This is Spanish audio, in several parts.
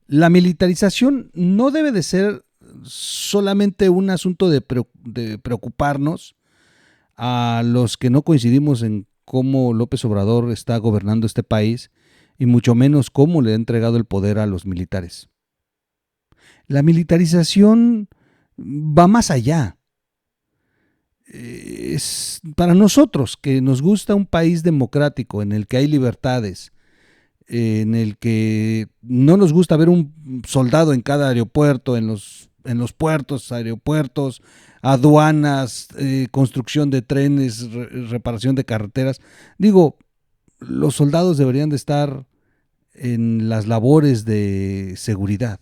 La militarización no debe de ser solamente un asunto de preocuparnos a los que no coincidimos en cómo López Obrador está gobernando este país y mucho menos cómo le ha entregado el poder a los militares. La militarización va más allá. Es para nosotros que nos gusta un país democrático en el que hay libertades, en el que no nos gusta ver un soldado en cada aeropuerto, en los puertos, aeropuertos, aduanas, construcción de trenes, reparación de carreteras. Digo, los soldados deberían de estar en las labores de seguridad.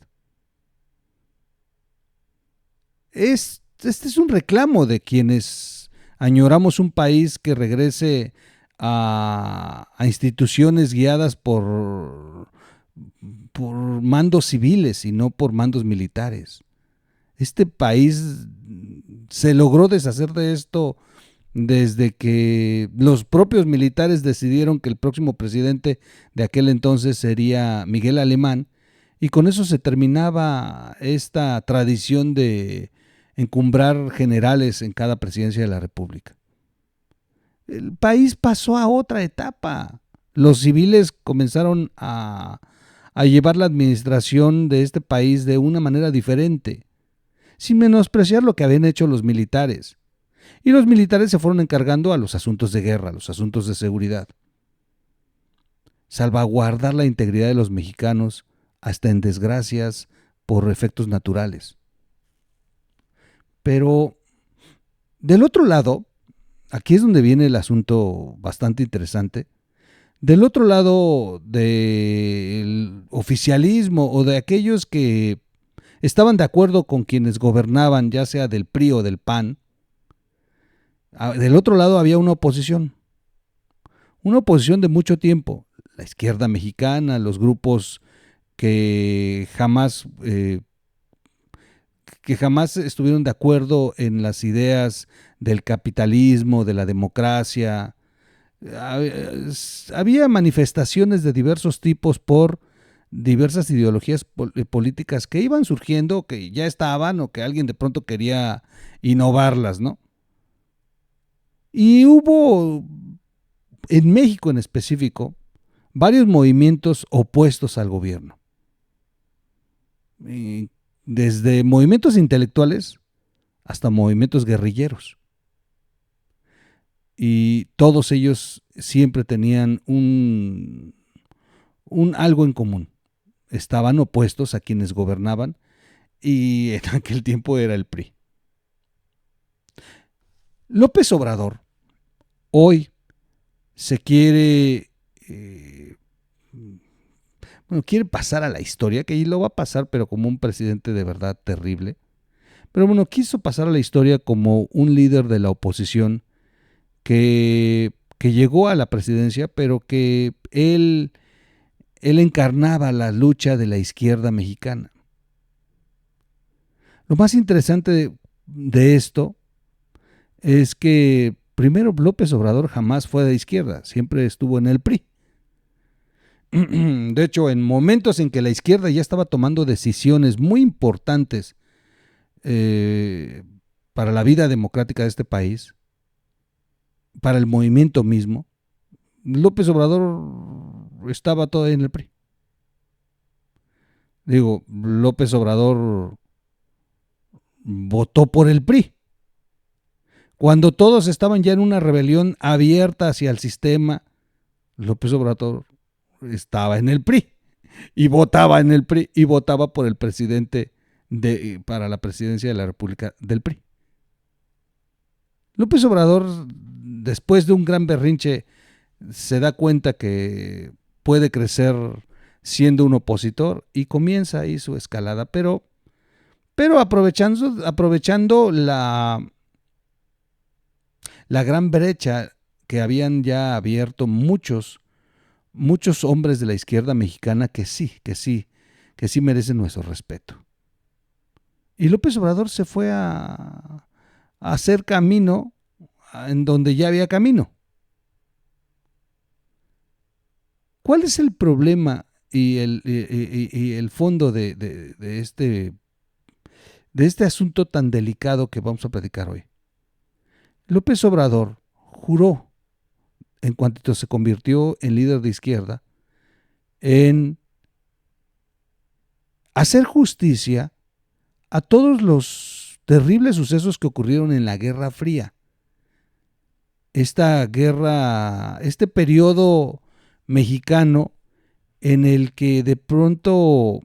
Este es un reclamo de quienes añoramos un país que regrese a instituciones guiadas por mandos civiles y no por mandos militares. Este país se logró deshacer de esto desde que los propios militares decidieron que el próximo presidente de aquel entonces sería Miguel Alemán, y con eso se terminaba esta tradición de encumbrar generales en cada presidencia de la República. El país pasó a otra etapa. Los civiles comenzaron a llevar la administración de este país de una manera diferente, sin menospreciar lo que habían hecho los militares. Y los militares se fueron encargando a los asuntos de guerra, a los asuntos de seguridad. Salvaguardar la integridad de los mexicanos hasta en desgracias por efectos naturales. Pero del otro lado, aquí es donde viene el asunto bastante interesante. Del otro lado del oficialismo o de aquellos que estaban de acuerdo con quienes gobernaban, ya sea del PRI o del PAN, del otro lado había una oposición de mucho tiempo, la izquierda mexicana, los grupos que jamás, que jamás estuvieron de acuerdo en las ideas del capitalismo, de la democracia. Había manifestaciones de diversos tipos por diversas ideologías políticas que iban surgiendo, que ya estaban o que alguien de pronto quería innovarlas, ¿no? Y hubo en México en específico varios movimientos opuestos al gobierno. Desde movimientos intelectuales hasta movimientos guerrilleros. Y todos ellos siempre tenían un algo en común. Estaban opuestos a quienes gobernaban y en aquel tiempo era el PRI. López Obrador hoy se quiere, quiere pasar a la historia, que ahí lo va a pasar, pero como un presidente de verdad terrible. Pero bueno, quiso pasar a la historia como un líder de la oposición que llegó a la presidencia, pero que él encarnaba la lucha de la izquierda mexicana. Lo más interesante de esto es que primero López Obrador jamás fue de izquierda, siempre estuvo en el PRI. De hecho, en momentos en que la izquierda ya estaba tomando decisiones muy importantes para la vida democrática de este país, para el movimiento mismo, López Obrador estaba todavía en el PRI. Digo, López Obrador votó por el PRI. Cuando todos estaban ya en una rebelión abierta hacia el sistema, López Obrador estaba en el PRI y votaba en el PRI y votaba por el presidente para la presidencia de la República del PRI. López Obrador, después de un gran berrinche, se da cuenta que puede crecer siendo un opositor y comienza ahí su escalada, pero aprovechando la gran brecha que habían ya abierto muchos hombres de la izquierda mexicana que sí merecen nuestro respeto. Y López Obrador se fue a hacer camino en donde ya había camino. ¿Cuál es el problema y el fondo de este asunto tan delicado que vamos a platicar hoy. López Obrador juró, en cuanto se convirtió en líder de izquierda, en hacer justicia a todos los terribles sucesos que ocurrieron en la Guerra Fría. Esta guerra, este periodo mexicano en el que de pronto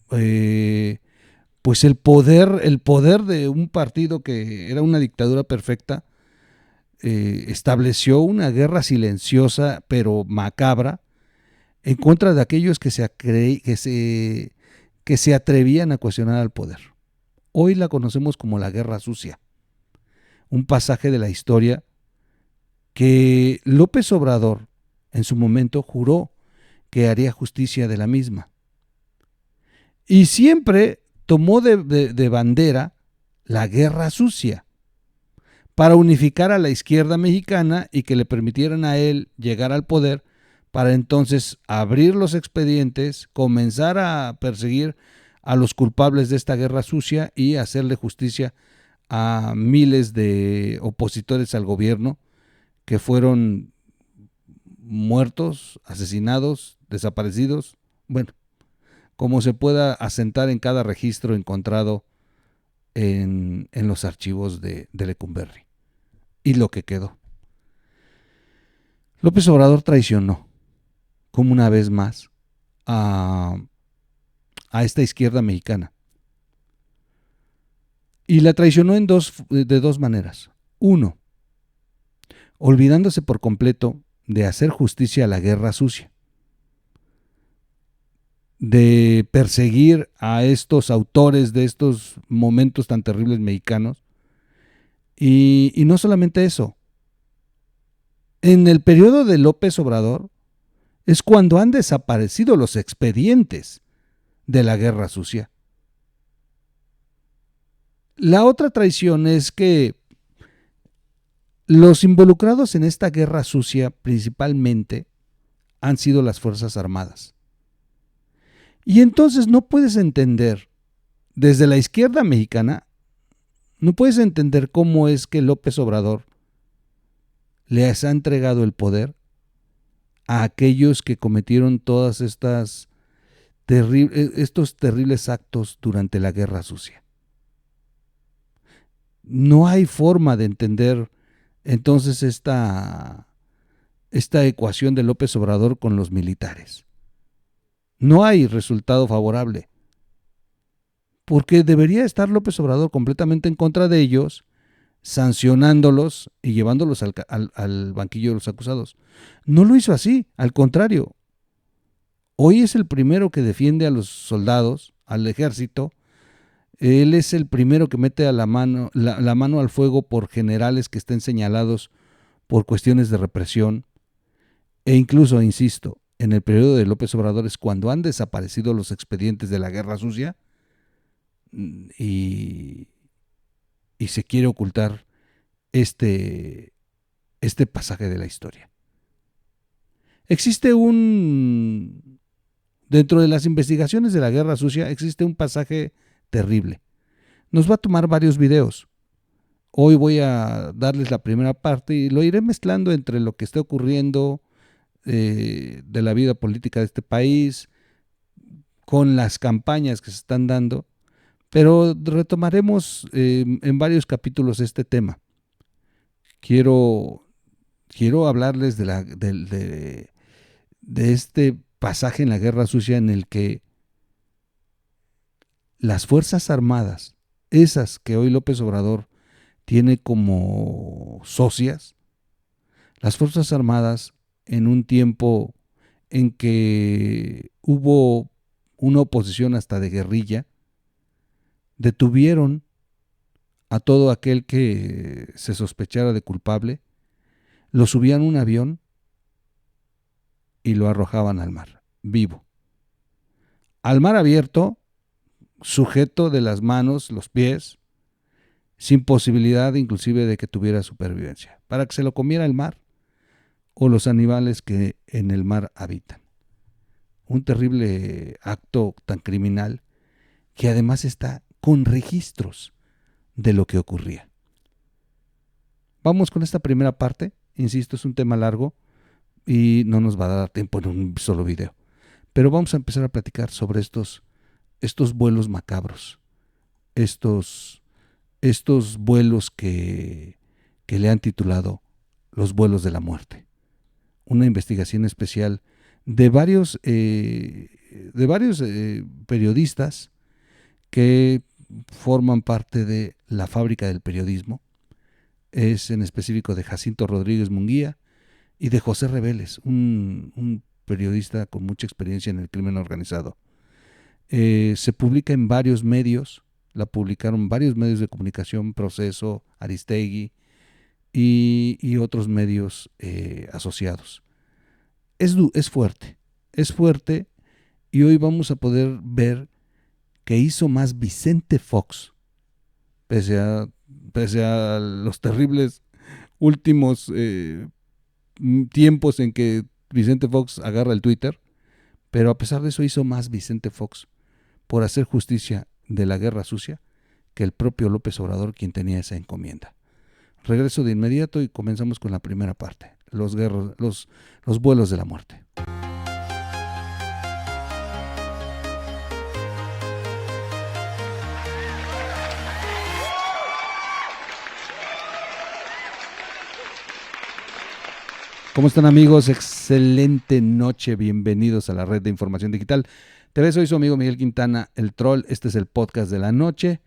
pues el poder de un partido que era una dictadura perfecta estableció una guerra silenciosa pero macabra en contra de aquellos que se atrevían a cuestionar al poder. Hoy la conocemos como la Guerra Sucia, un pasaje de la historia que López Obrador en su momento juró que haría justicia de la misma. Y siempre tomó de bandera la Guerra Sucia para unificar a la izquierda mexicana y que le permitieran a él llegar al poder para entonces abrir los expedientes, comenzar a perseguir a los culpables de esta guerra sucia y hacerle justicia a miles de opositores al gobierno que fueron muertos, asesinados, desaparecidos, bueno, como se pueda asentar en cada registro encontrado en los archivos de Lecumberri. Y lo que quedó. López Obrador traicionó, como una vez más, a esta izquierda mexicana. Y la traicionó de dos maneras. Uno, olvidándose por completo de hacer justicia a la guerra sucia, de perseguir a estos autores de estos momentos tan terribles mexicanos. Y no solamente eso, en el periodo de López Obrador es cuando han desaparecido los expedientes de la guerra sucia. La otra traición es que los involucrados en esta guerra sucia principalmente han sido las Fuerzas Armadas. Y entonces no puedes entender, desde la izquierda mexicana, no puedes entender cómo es que López Obrador les ha entregado el poder a aquellos que cometieron todas estos terribles actos durante la guerra sucia. No hay forma de entender entonces esta ecuación de López Obrador con los militares. No hay resultado favorable, porque debería estar López Obrador completamente en contra de ellos, sancionándolos y llevándolos al banquillo de los acusados. No lo hizo así, al contrario. Hoy es el primero que defiende a los soldados, al ejército. Él es el primero que mete la mano al fuego por generales que estén señalados por cuestiones de represión. E incluso, insisto, en el periodo de López Obrador es cuando han desaparecido los expedientes de la guerra sucia y se quiere ocultar este pasaje de la historia. Dentro de las investigaciones de la guerra sucia existe un pasaje terrible. Nos va a tomar varios videos. Hoy voy a darles la primera parte y lo iré mezclando entre lo que está ocurriendo de la vida política de este país con las campañas que se están dando, pero retomaremos en varios capítulos este tema. Quiero hablarles de este pasaje en la guerra sucia en el que las Fuerzas Armadas, esas que hoy López Obrador tiene como socias, las Fuerzas Armadas en un tiempo en que hubo una oposición hasta de guerrilla, detuvieron a todo aquel que se sospechara de culpable, lo subían a un avión y lo arrojaban al mar, vivo. Al mar abierto, sujeto de las manos, los pies, sin posibilidad inclusive de que tuviera supervivencia, para que se lo comiera el mar o los animales que en el mar habitan. un terrible acto tan criminal que además está con registros de lo que ocurría. Vamos con esta primera parte, insisto, es un tema largo y no nos va a dar tiempo en un solo video, pero vamos a empezar a platicar sobre estos vuelos macabros, estos vuelos que le han titulado los vuelos de la muerte. Una investigación especial de varios periodistas que forman parte de la fábrica del periodismo. Es en específico de Jacinto Rodríguez Munguía y de José Reveles, un periodista con mucha experiencia en el crimen organizado. Se publica en varios medios, la publicaron varios medios de comunicación, Proceso, Aristegui y otros medios asociados. Es fuerte y hoy vamos a poder ver que hizo más Vicente Fox, pese a los terribles últimos tiempos en que Vicente Fox agarra el Twitter, pero a pesar de eso hizo más Vicente Fox por hacer justicia de la guerra sucia que el propio López Obrador, quien tenía esa encomienda. Regreso de inmediato y comenzamos con la primera parte, los vuelos de la muerte. ¿Cómo están, amigos? Excelente noche, bienvenidos a la red de información digital TV. Soy su amigo Miguel Quintana, el troll. Este es el podcast de la noche.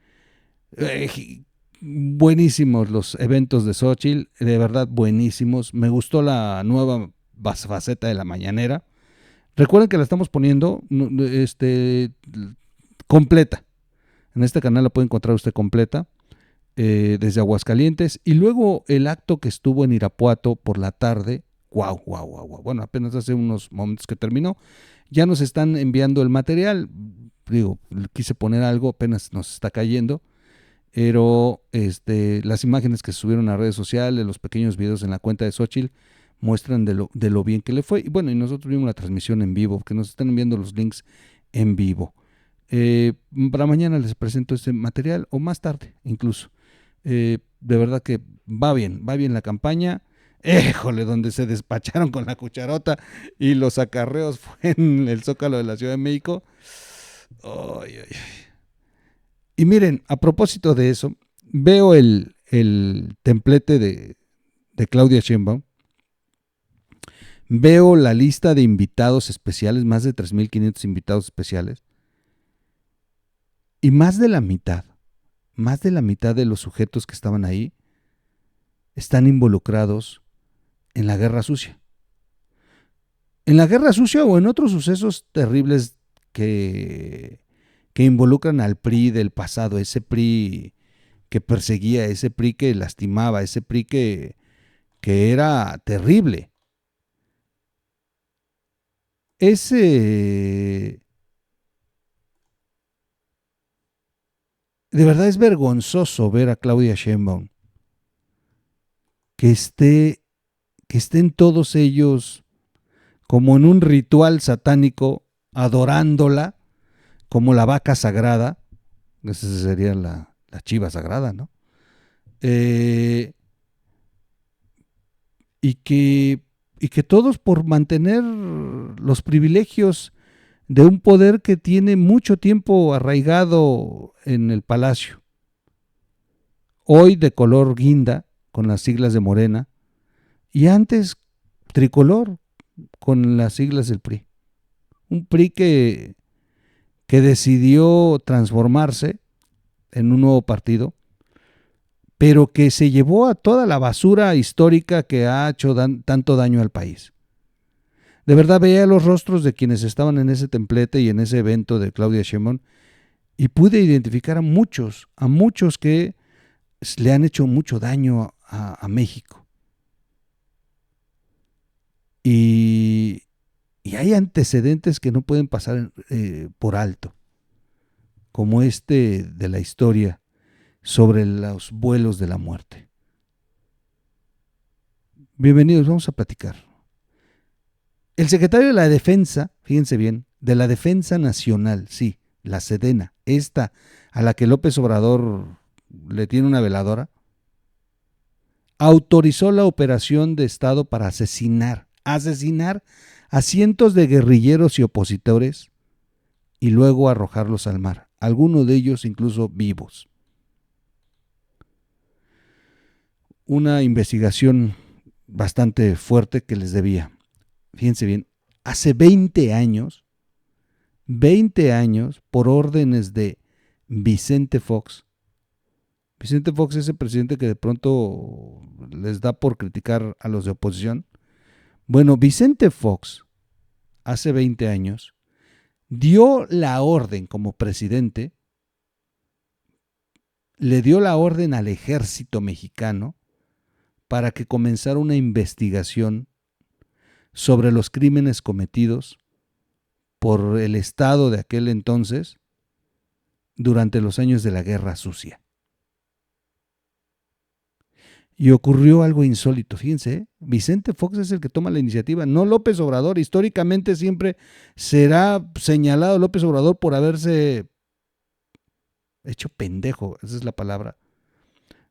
Buenísimos los eventos de Xóchitl, de verdad buenísimos. Me gustó la nueva faceta de la mañanera. Recuerden que la estamos poniendo completa. En este canal la puede encontrar usted completa, desde Aguascalientes. Y luego el acto que estuvo en Irapuato por la tarde. Wow. Bueno, apenas hace unos momentos que terminó. Ya nos están enviando el material. Digo, quise poner algo, apenas nos está cayendo. Pero las imágenes que se subieron a redes sociales, los pequeños videos en la cuenta de Xóchitl, muestran de lo bien que le fue. Y bueno, y nosotros vimos la transmisión en vivo, que nos están enviando los links en vivo. Para mañana les presento este material, o más tarde incluso. De verdad que va bien la campaña. Éjole, donde se despacharon con la cucharota y los acarreos fue en el Zócalo de la Ciudad de México. Ay. Y miren, a propósito de eso, veo el templete de Claudia Sheinbaum, veo la lista de invitados especiales, más de 3,500 invitados especiales, y más de la mitad de los sujetos que estaban ahí están involucrados en la guerra sucia. En la guerra sucia o en otros sucesos terribles que involucran al PRI del pasado, ese PRI que perseguía, ese PRI que lastimaba, ese PRI que era terrible. De verdad es vergonzoso ver a Claudia Sheinbaum que estén todos ellos como en un ritual satánico, adorándola como la vaca sagrada. Esa sería la chiva sagrada, ¿no? Y que todos por mantener los privilegios de un poder que tiene mucho tiempo arraigado en el palacio, hoy de color guinda, con las siglas de Morena, y antes tricolor, con las siglas del PRI. Un PRI que decidió transformarse en un nuevo partido, pero que se llevó a toda la basura histórica que ha hecho tanto daño al país. De verdad veía los rostros de quienes estaban en ese templete y en ese evento de Claudia Sheinbaum y pude identificar a muchos que le han hecho mucho daño a México. Y hay antecedentes que no pueden pasar por alto, como de la historia sobre los vuelos de la muerte. Bienvenidos, vamos a platicar. El secretario de la Defensa, fíjense bien, de la Defensa Nacional, sí, la Sedena, esta a la que López Obrador le tiene una veladora, autorizó la operación de Estado para asesinar a cientos de guerrilleros y opositores y luego arrojarlos al mar, algunos de ellos incluso vivos. Una investigación bastante fuerte que les debía. Fíjense bien, hace 20 años, por órdenes de Vicente Fox. Vicente Fox es el presidente que de pronto les da por criticar a los de oposición. Bueno, Vicente Fox, hace 20 años, dio la orden como presidente, le dio la orden al ejército mexicano para que comenzara una investigación sobre los crímenes cometidos por el Estado de aquel entonces durante los años de la Guerra Sucia. Y ocurrió algo insólito, fíjense, Vicente Fox es el que toma la iniciativa, no López Obrador. Históricamente siempre será señalado López Obrador por haberse hecho pendejo, esa es la palabra,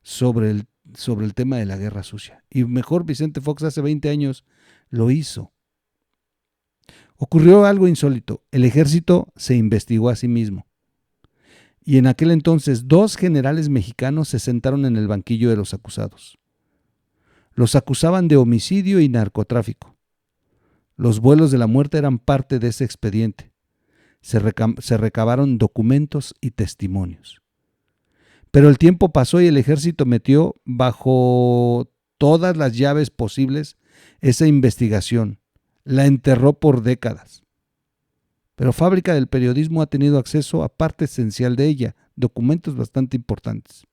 sobre el tema de la Guerra Sucia. Y mejor Vicente Fox hace 20 años lo hizo. Ocurrió algo insólito, el ejército se investigó a sí mismo. Y en aquel entonces 2 generales mexicanos se sentaron en el banquillo de los acusados. Los acusaban de homicidio y narcotráfico. Los vuelos de la muerte eran parte de ese expediente. Se recabaron documentos y testimonios. Pero el tiempo pasó y el ejército metió bajo todas las llaves posibles esa investigación. La enterró por décadas. Pero Fábrica del Periodismo ha tenido acceso a parte esencial de ella, documentos bastante importantes.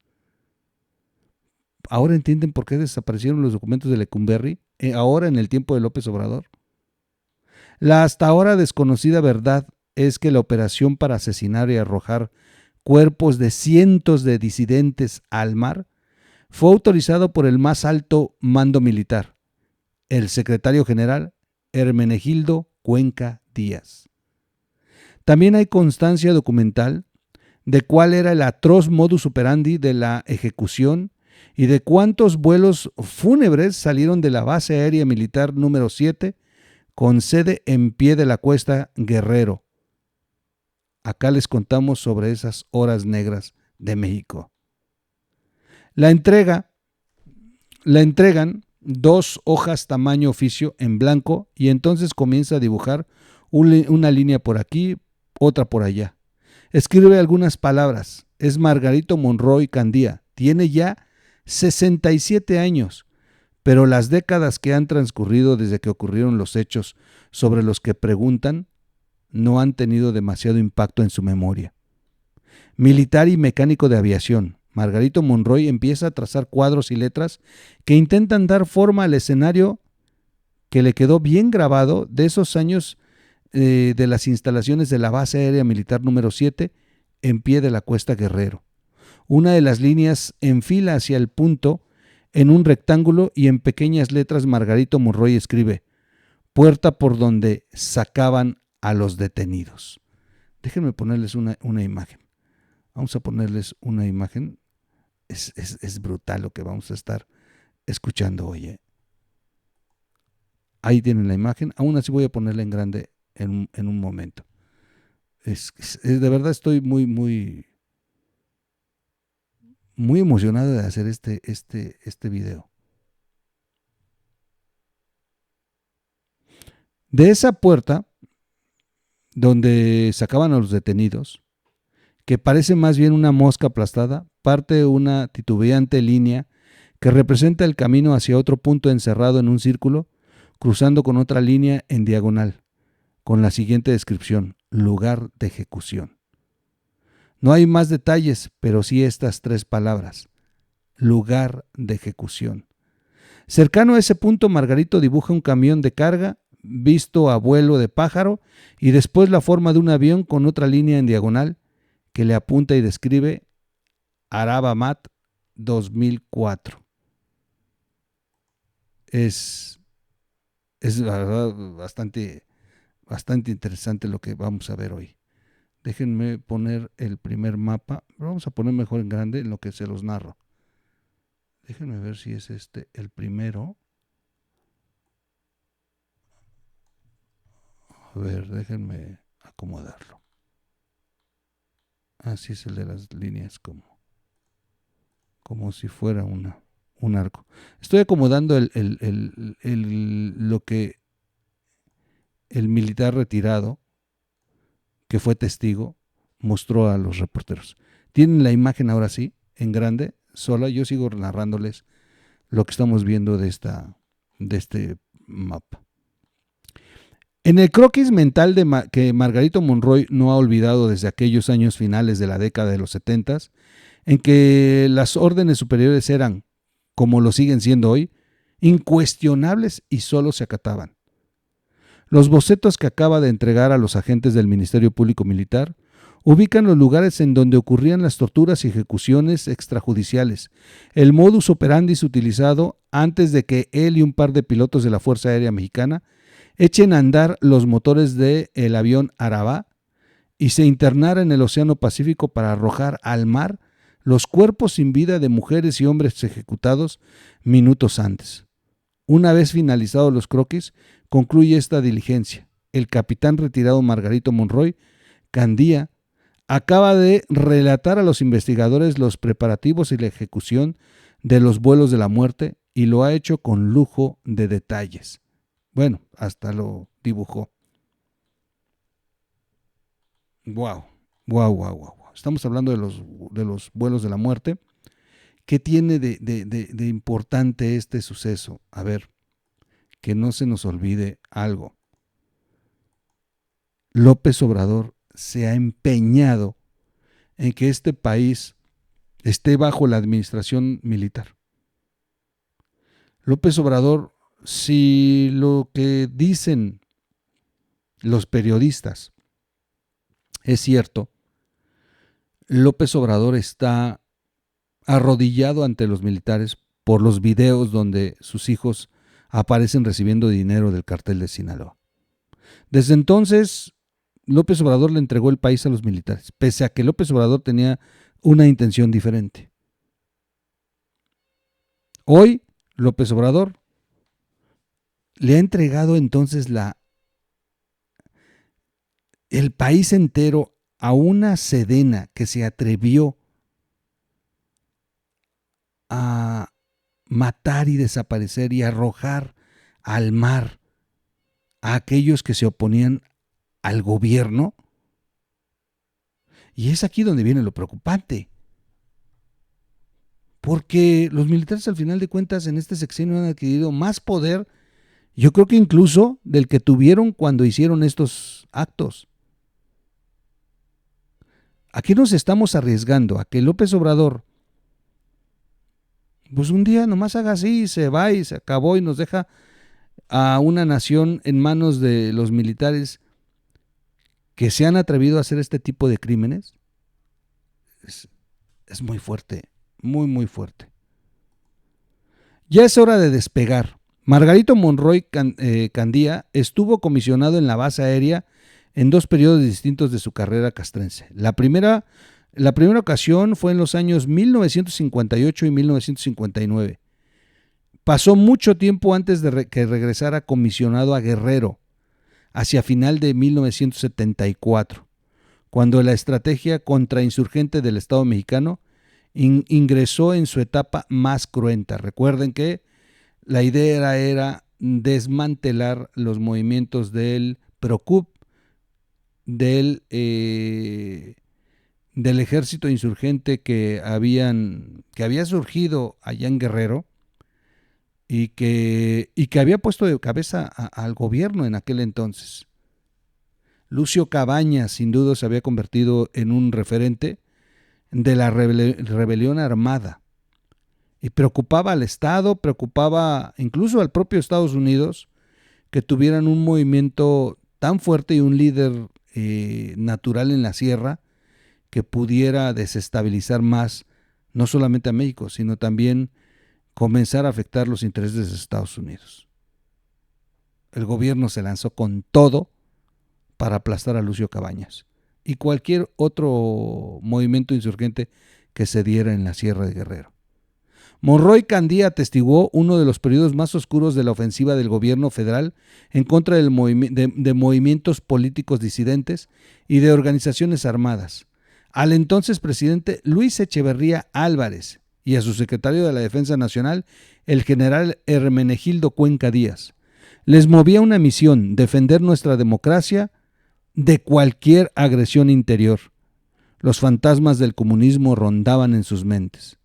¿Ahora entienden por qué desaparecieron los documentos de Lecumberri? Ahora en el tiempo de López Obrador. La hasta ahora desconocida verdad es que la operación para asesinar y arrojar cuerpos de cientos de disidentes al mar fue autorizado por el más alto mando militar, el secretario general Hermenegildo Cuenca Díaz. También hay constancia documental de cuál era el atroz modus operandi de la ejecución y de cuántos vuelos fúnebres salieron de la base aérea militar número 7 con sede en Pie de la Cuesta, Guerrero. Acá les contamos sobre esas horas negras de México. La entregan 2 hojas tamaño oficio en blanco y entonces comienza a dibujar una línea por aquí, otra por allá. Escribe algunas palabras. Es Margarito Monroy Candía. Tiene ya 67 años, pero las décadas que han transcurrido desde que ocurrieron los hechos sobre los que preguntan no han tenido demasiado impacto en su memoria. Militar y mecánico de aviación, Margarito Monroy empieza a trazar cuadros y letras que intentan dar forma al escenario que le quedó bien grabado de esos años de las instalaciones de la base aérea militar número 7 en Pie de la Cuesta, Guerrero. Una de las líneas enfila hacia el punto en un rectángulo y en pequeñas letras Margarito Monroy escribe: puerta por donde sacaban a los detenidos. Déjenme ponerles una imagen. Vamos a ponerles una imagen. Es brutal lo que vamos a estar escuchando hoy. Ahí tienen la imagen. Aún así voy a ponerla en grande en un momento. De verdad estoy muy emocionado de hacer este video. De esa puerta donde sacaban a los detenidos, que parece más bien una mosca aplastada, parte una titubeante línea que representa el camino hacia otro punto encerrado en un círculo, cruzando con otra línea en diagonal, con la siguiente descripción: lugar de ejecución. No hay más detalles, pero sí estas 3 palabras: lugar de ejecución. Cercano a ese punto, Margarito dibuja un camión de carga visto a vuelo de pájaro y después la forma de un avión con otra línea en diagonal que le apunta y describe Arabamat 2004. Es la verdad bastante bastante interesante lo que vamos a ver hoy. Déjenme poner el primer mapa. Vamos a poner mejor en grande en lo que se los narro. Déjenme ver si es este el primero. A ver, déjenme acomodarlo. Así es el de las líneas, como si fuera un arco. Estoy acomodando lo que el militar retirado, que fue testigo, mostró a los reporteros. Tienen la imagen ahora sí, en grande, sola. Yo sigo narrándoles lo que estamos viendo de este mapa. En el croquis mental que Margarito Monroy no ha olvidado desde aquellos años finales de la década de los 70, en que las órdenes superiores eran, como lo siguen siendo hoy, incuestionables y solo se acataban. Los bocetos que acaba de entregar a los agentes del Ministerio Público Militar ubican los lugares en donde ocurrían las torturas y ejecuciones extrajudiciales, el modus operandi utilizado antes de que él y un par de pilotos de la Fuerza Aérea Mexicana echen a andar los motores del avión Arabá y se internara en el Océano Pacífico para arrojar al mar los cuerpos sin vida de mujeres y hombres ejecutados minutos antes. Una vez finalizados los croquis, concluye esta diligencia. El capitán retirado Margarito Monroy Candía acaba de relatar a los investigadores los preparativos y la ejecución de los vuelos de la muerte y lo ha hecho con lujo de detalles. Bueno, hasta lo dibujó. Wow, wow, wow, wow. Estamos hablando de los vuelos de la muerte. ¿Qué tiene de importante este suceso? A ver, que no se nos olvide algo. López Obrador se ha empeñado en que este país esté bajo la administración militar. López Obrador, si lo que dicen los periodistas es cierto, López Obrador está arrodillado ante los militares por los videos donde sus hijos aparecen recibiendo dinero del cartel de Sinaloa. Desde entonces, López Obrador le entregó el país a los militares, pese a que López Obrador tenía una intención diferente. Hoy, López Obrador le ha entregado entonces el país entero a una Sedena que se atrevió a matar y desaparecer y arrojar al mar a aquellos que se oponían al gobierno. Y es aquí donde viene lo preocupante, porque los militares al final de cuentas en este sexenio han adquirido más poder, yo creo que incluso del que tuvieron cuando hicieron estos actos. ¿A qué nos estamos arriesgando? A que López Obrador pues un día nomás haga así, se va y se acabó y nos deja a una nación en manos de los militares que se han atrevido a hacer este tipo de crímenes. Es muy fuerte, muy, muy fuerte. Ya es hora de despegar. Margarito Monroy Candía estuvo comisionado en la base aérea en dos periodos distintos de su carrera castrense. La primera ocasión fue en los años 1958 y 1959. Pasó mucho tiempo antes de que regresara comisionado a Guerrero, hacia final de 1974, cuando la estrategia contrainsurgente del Estado mexicano ingresó en su etapa más cruenta. Recuerden que la idea era desmantelar los movimientos del PROCUP, del ejército insurgente que había surgido allá en Guerrero y que había puesto de cabeza al gobierno en aquel entonces. Lucio Cabañas sin duda se había convertido en un referente de la rebelión armada y preocupaba al Estado, preocupaba incluso al propio Estados Unidos que tuvieran un movimiento tan fuerte y un líder natural en la sierra que pudiera desestabilizar más no solamente a México, sino también comenzar a afectar los intereses de Estados Unidos. El gobierno se lanzó con todo para aplastar a Lucio Cabañas y cualquier otro movimiento insurgente que se diera en la Sierra de Guerrero. Monroy Candía atestiguó uno de los periodos más oscuros de la ofensiva del gobierno federal en contra de movimientos políticos disidentes y de organizaciones armadas, al entonces presidente Luis Echeverría Álvarez y a su secretario de la Defensa Nacional, el general Hermenegildo Cuenca Díaz. Les movía una misión: defender nuestra democracia de cualquier agresión interior. Los fantasmas del comunismo rondaban en sus mentes.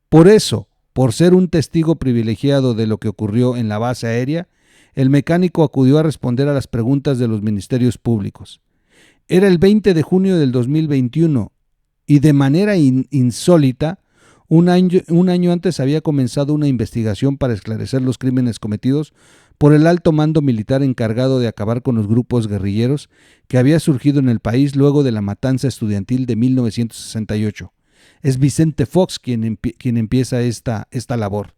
Por eso, por ser un testigo privilegiado de lo que ocurrió en la base aérea, el mecánico acudió a responder a las preguntas de los ministerios públicos. Era el 20 de junio del 2021 y de manera insólita, un año antes había comenzado una investigación para esclarecer los crímenes cometidos por el alto mando militar encargado de acabar con los grupos guerrilleros que había surgido en el país luego de la matanza estudiantil de 1968. Es Vicente Fox quien empieza esta labor.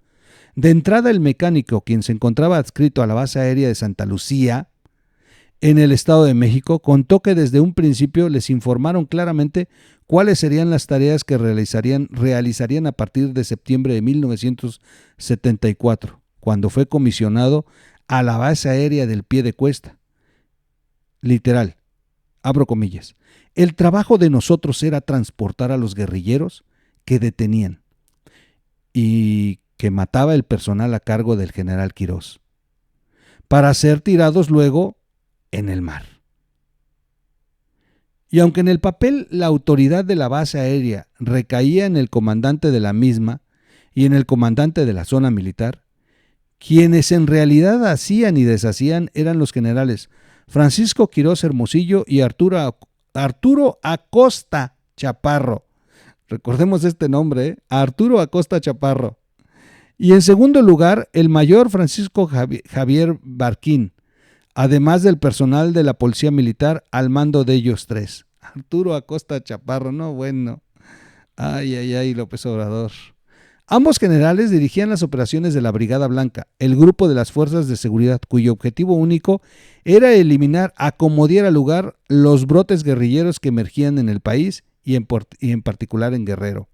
De entrada, el mecánico, quien se encontraba adscrito a la base aérea de Santa Lucía, en el Estado de México, contó que desde un principio les informaron claramente cuáles serían las tareas que realizarían a partir de septiembre de 1974, cuando fue comisionado a la base aérea del Piedecuesta. Literal, abro comillas: el trabajo de nosotros era transportar a los guerrilleros que detenían y que mataba el personal a cargo del general Quirós, para ser tirados luego en el mar. Y aunque en el papel la autoridad de la base aérea recaía en el comandante de la misma y en el comandante de la zona militar, quienes en realidad hacían y deshacían eran los generales Francisco Quirós Hermosillo y Arturo Acosta Chaparro. Recordemos este nombre, Arturo Acosta Chaparro. Y en segundo lugar, el mayor Francisco Javier Barquín, además del personal de la policía militar al mando de ellos tres. Arturo Acosta Chaparro, no bueno. Ay, López Obrador. Ambos generales dirigían las operaciones de la Brigada Blanca, el grupo de las fuerzas de seguridad, cuyo objetivo único era eliminar a como diera lugar los brotes guerrilleros que emergían en el país y en particular en Guerrero.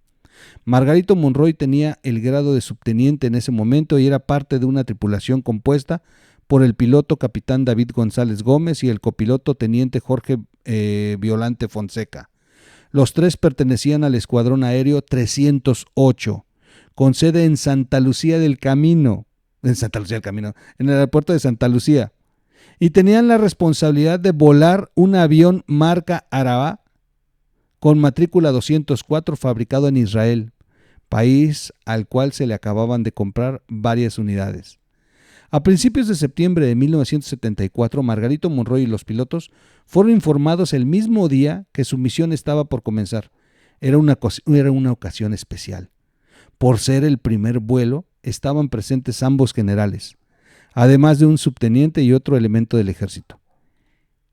Margarito Monroy tenía el grado de subteniente en ese momento y era parte de una tripulación compuesta por el piloto capitán David González Gómez y el copiloto teniente Jorge Violante Fonseca. Los tres pertenecían al escuadrón aéreo 308, con sede en Santa Lucía del Camino, en el aeropuerto de Santa Lucía, y tenían la responsabilidad de volar un avión marca Araba con matrícula 204 fabricado en Israel, país al cual se le acababan de comprar varias unidades. A principios de septiembre de 1974, Margarito Monroy y los pilotos fueron informados el mismo día que su misión estaba por comenzar. Era una ocasión especial. Por ser el primer vuelo, estaban presentes ambos generales, además de un subteniente y otro elemento del ejército.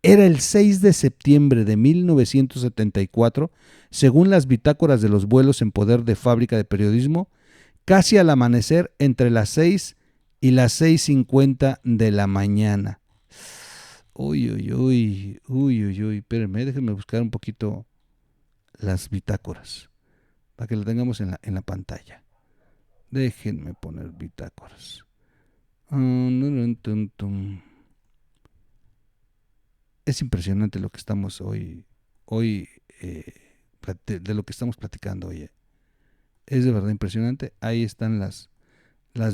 Era el 6 de septiembre de 1974, según las bitácoras de los vuelos en poder de Fábrica de Periodismo, casi al amanecer entre las 6 y las 6:50 de la mañana. Uy, espérenme, déjenme buscar un poquito las bitácoras, para que lo tengamos en la pantalla. Déjenme poner bitácoras. Es impresionante lo que estamos hoy de lo que estamos platicando hoy. Es de verdad impresionante. Ahí están las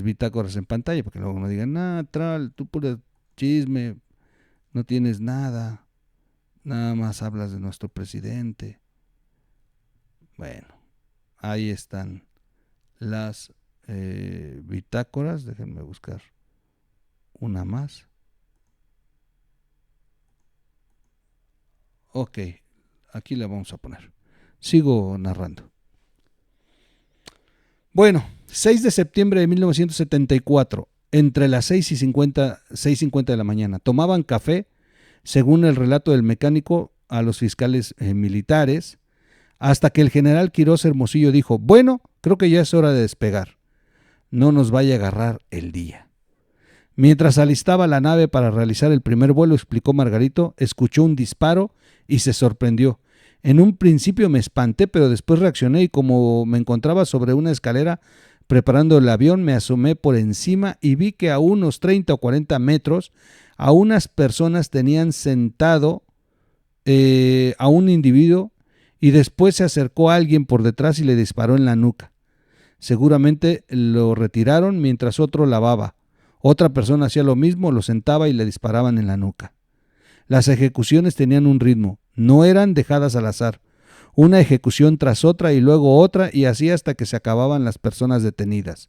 bitácoras en pantalla, porque luego no digan, tú puro chisme, no tienes nada más hablas de nuestro presidente. Bueno, ahí están las bitácoras. Déjenme buscar una más. Ok, aquí la vamos a poner. Sigo narrando. Bueno, 6 de septiembre de 1974, entre las 6:50 de la mañana, tomaban café, según el relato del mecánico, a los fiscales militares, hasta que el general Quirós Hermosillo dijo: bueno, creo que ya es hora de despegar. No nos vaya a agarrar el día. Mientras alistaba la nave para realizar el primer vuelo, explicó Margarito, escuchó un disparo y se sorprendió. En un principio me espanté, pero después reaccioné y como me encontraba sobre una escalera preparando el avión, me asomé por encima y vi que a unos 30 o 40 metros a unas personas tenían sentado a un individuo y después se acercó a alguien por detrás y le disparó en la nuca. Seguramente lo retiraron mientras otro lavaba. Otra persona hacía lo mismo, lo sentaba y le disparaban en la nuca. Las ejecuciones tenían un ritmo, no eran dejadas al azar. Una ejecución tras otra y luego otra y así hasta que se acababan las personas detenidas.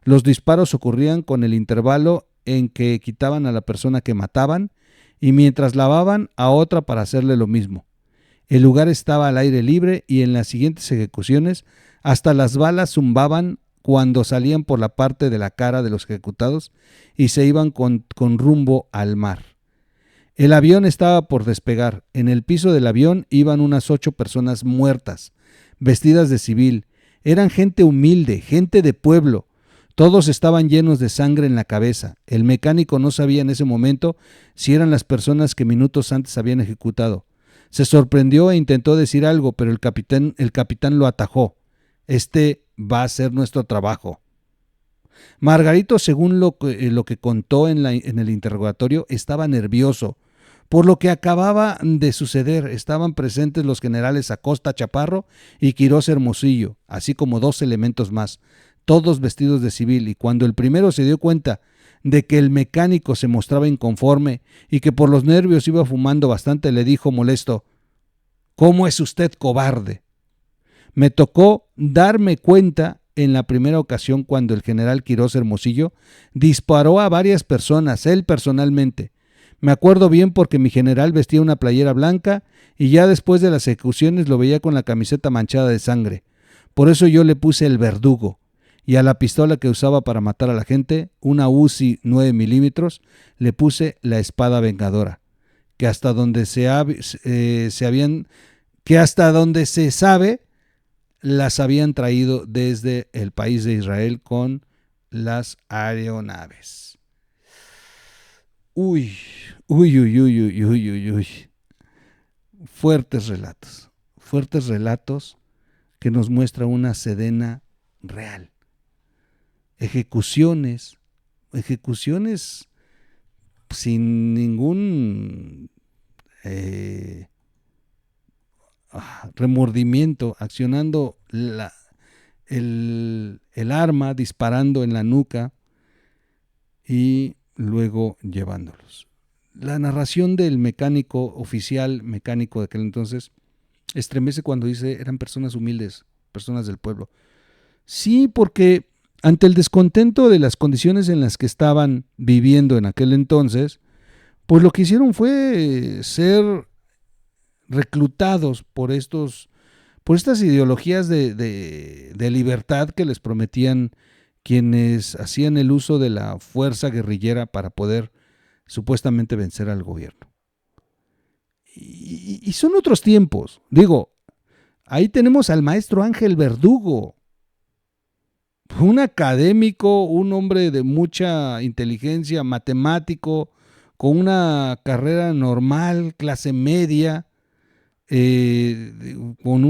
Los disparos ocurrían con el intervalo en que quitaban a la persona que mataban y mientras lavaban a otra para hacerle lo mismo. El lugar estaba al aire libre y en las siguientes ejecuciones hasta las balas zumbaban cuando salían por la parte de la cara de los ejecutados y se iban con rumbo al mar. El avión estaba por despegar. En el piso del avión iban unas 8 personas muertas, vestidas de civil. Eran gente humilde, gente de pueblo. Todos estaban llenos de sangre en la cabeza. El mecánico no sabía en ese momento si eran las personas que minutos antes habían ejecutado. Se sorprendió e intentó decir algo, pero el capitán lo atajó. Este va a ser nuestro trabajo. Margarito, según lo que contó en el interrogatorio, estaba nervioso por lo que acababa de suceder. Estaban presentes los generales Acosta Chaparro y Quirós Hermosillo, así como 2 elementos más, todos vestidos de civil, y cuando el primero se dio cuenta de que el mecánico se mostraba inconforme y que por los nervios iba fumando bastante, le dijo molesto: ¿Cómo es usted cobarde? Me tocó darme cuenta en la primera ocasión cuando el general Quirós Hermosillo disparó a varias personas, él personalmente. Me acuerdo bien porque mi general vestía una playera blanca y ya después de las ejecuciones lo veía con la camiseta manchada de sangre. Por eso yo le puse el verdugo y a la pistola que usaba para matar a la gente, una Uzi 9 milímetros, le puse la espada vengadora, que hasta donde hasta donde se sabe las habían traído desde el país de Israel con las aeronaves. Uy, uy, uy, uy, uy, uy, uy, uy. Fuertes relatos que nos muestra una Sedena real. Ejecuciones sin ningún remordimiento, accionando el arma, disparando en la nuca y luego llevándolos. La narración del mecánico oficial, mecánico de aquel entonces, estremece cuando dice eran personas humildes, personas del pueblo. Sí, porque ante el descontento de las condiciones en las que estaban viviendo en aquel entonces, pues lo que hicieron fue ser reclutados por estas ideologías de libertad que les prometían quienes hacían el uso de la fuerza guerrillera para poder supuestamente vencer al gobierno. Y son otros tiempos. Digo, ahí tenemos al maestro Ángel Verdugo, un académico, un hombre de mucha inteligencia, matemático, con una carrera normal, clase media, con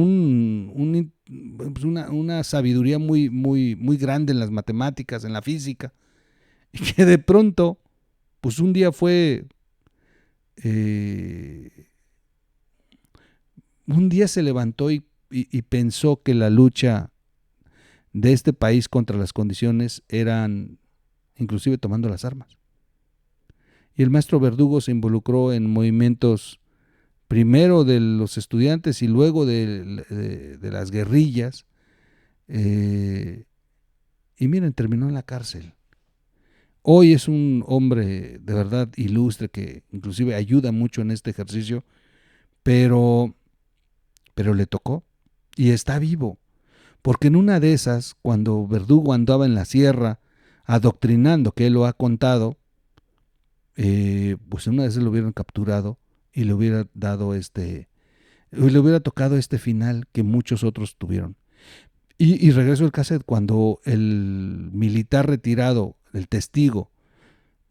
una sabiduría muy, muy, muy grande en las matemáticas, en la física, y que de pronto, pues un día un día se levantó y pensó que la lucha de este país contra las condiciones eran inclusive tomando las armas. Y el maestro Verdugo se involucró en movimientos primero de los estudiantes y luego de las guerrillas. Y miren, terminó en la cárcel. Hoy es un hombre de verdad ilustre que inclusive ayuda mucho en este ejercicio, pero le tocó y está vivo. Porque en una de esas, cuando Verdugo andaba en la sierra adoctrinando, que él lo ha contado, pues en una de esas lo hubieran capturado y le hubiera tocado este final que muchos otros tuvieron. Y regreso al cassette, cuando el militar retirado, el testigo,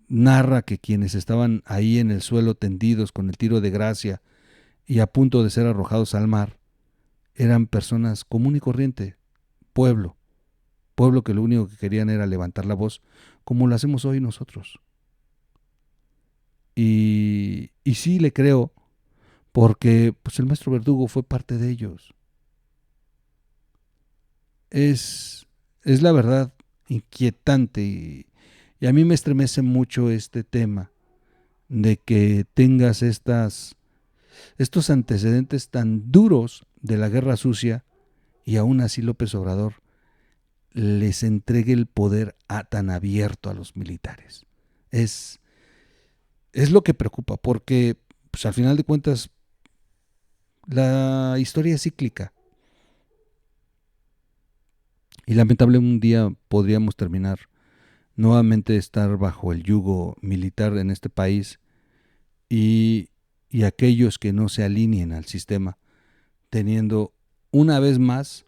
narra que quienes estaban ahí en el suelo tendidos con el tiro de gracia y a punto de ser arrojados al mar eran personas común y corriente, pueblo, pueblo que lo único que querían era levantar la voz, como lo hacemos hoy nosotros. Y sí le creo, porque pues el maestro Verdugo fue parte de ellos. Es la verdad inquietante y a mí me estremece mucho este tema de que tengas estos antecedentes tan duros de la guerra sucia y aún así López Obrador les entregue el poder tan abierto a los militares. Es, es lo que preocupa, porque pues, al final de cuentas la historia es cíclica y lamentablemente un día podríamos terminar nuevamente estar bajo el yugo militar en este país y, y aquellos que no se alineen al sistema teniendo una vez más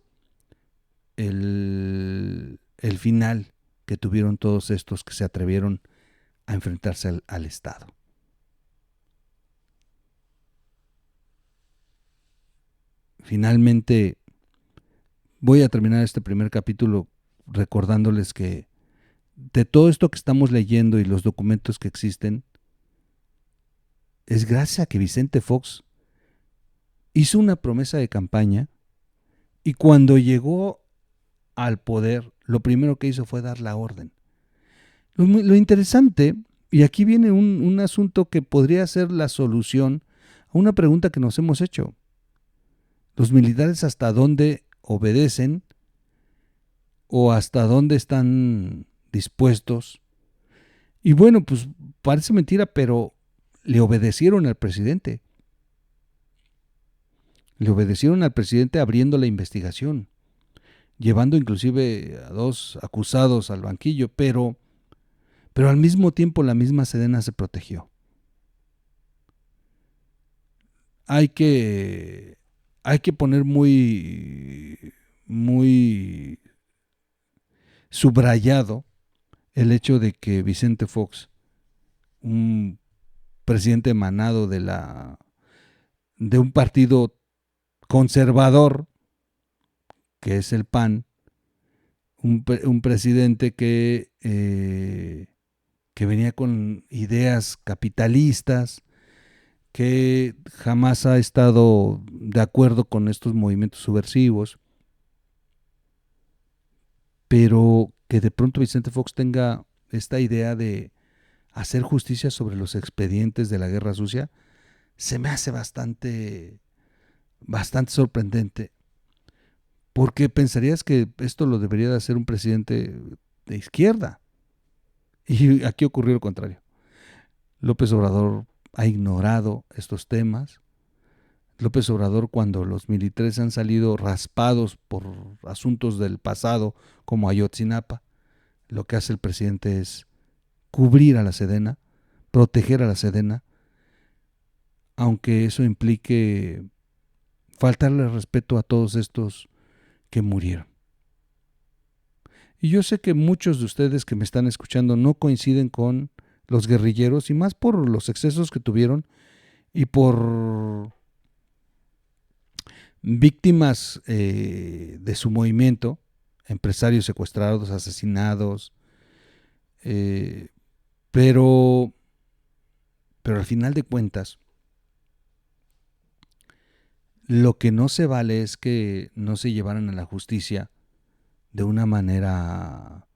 el final que tuvieron todos estos que se atrevieron a enfrentarse al Estado. Finalmente, voy a terminar este primer capítulo recordándoles que de todo esto que estamos leyendo y los documentos que existen, es gracias a que Vicente Fox hizo una promesa de campaña y cuando llegó al poder, lo primero que hizo fue dar la orden. Lo interesante, y aquí viene un asunto que podría ser la solución a una pregunta que nos hemos hecho. ¿Los militares hasta dónde obedecen o hasta dónde están dispuestos? Y bueno, pues parece mentira, pero le obedecieron al presidente. Le obedecieron al presidente abriendo la investigación, llevando inclusive a 2 acusados al banquillo, pero al mismo tiempo la misma Sedena se protegió. Hay que poner muy subrayado el hecho de que Vicente Fox, un presidente emanado de un partido conservador, que es el PAN, un presidente que venía con ideas capitalistas, que jamás ha estado de acuerdo con estos movimientos subversivos, pero que de pronto Vicente Fox tenga esta idea de hacer justicia sobre los expedientes de la guerra sucia, se me hace bastante sorprendente, porque pensarías que esto lo debería de hacer un presidente de izquierda, y aquí ocurrió lo contrario. López Obrador ha ignorado estos temas. López Obrador, cuando los militares han salido raspados por asuntos del pasado, como Ayotzinapa, lo que hace el presidente es cubrir a la Sedena, proteger a la Sedena, aunque eso implique faltarle respeto a todos estos que murieron. Y yo sé que muchos de ustedes que me están escuchando no coinciden con los guerrilleros, y más por los excesos que tuvieron y por víctimas de su movimiento, empresarios secuestrados, asesinados, pero al final de cuentas, lo que no se vale es que no se llevaran a la justicia de una manera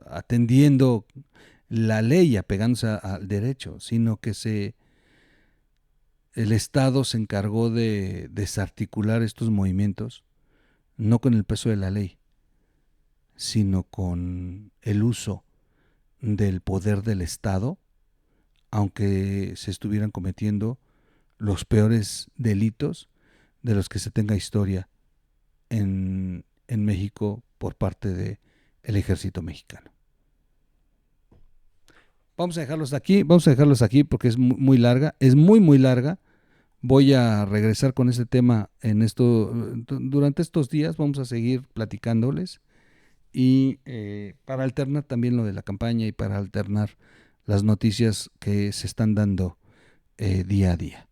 atendiendo la ley, apegándose al derecho, sino que el Estado se encargó de desarticular estos movimientos, no con el peso de la ley, sino con el uso del poder del Estado, aunque se estuvieran cometiendo los peores delitos de los que se tenga historia en México por parte del ejército mexicano. Vamos a dejarlos aquí porque es muy larga, es muy larga. Voy a regresar con este tema durante estos días, vamos a seguir platicándoles y para alternar también lo de la campaña y para alternar las noticias que se están dando día a día.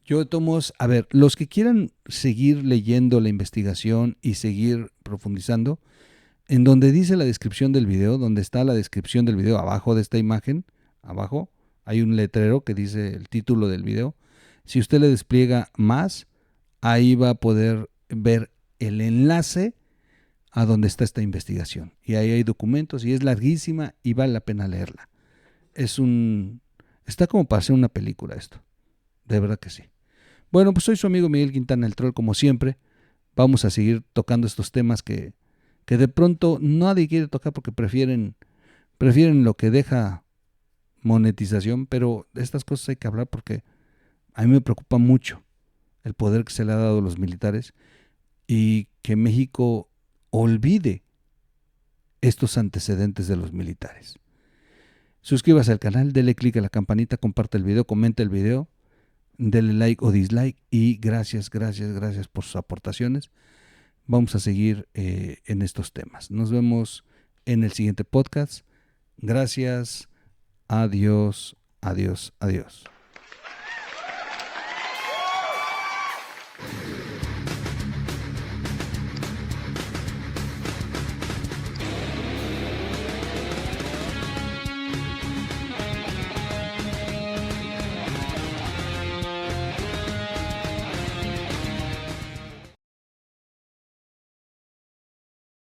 Yo tomo, a ver, los que quieran seguir leyendo la investigación y seguir profundizando, en donde dice la descripción del video, donde está la descripción del video abajo de esta imagen, abajo hay un letrero que dice el título del video. Si usted le despliega más, ahí va a poder ver el enlace a donde está esta investigación. Y ahí hay documentos y es larguísima y vale la pena leerla. Está como para hacer una película esto. De verdad que sí. Bueno, pues soy su amigo Miguel Quintana, el troll, como siempre. Vamos a seguir tocando estos temas que de pronto nadie quiere tocar porque prefieren lo que deja monetización, pero de estas cosas hay que hablar porque a mí me preocupa mucho el poder que se le ha dado a los militares y que México olvide estos antecedentes de los militares. Suscríbase al canal, dele click a la campanita, comparte el video, comente el video, dele like o dislike y gracias por sus aportaciones. Vamos a seguir en estos temas. Nos vemos en el siguiente podcast. Gracias. Adiós.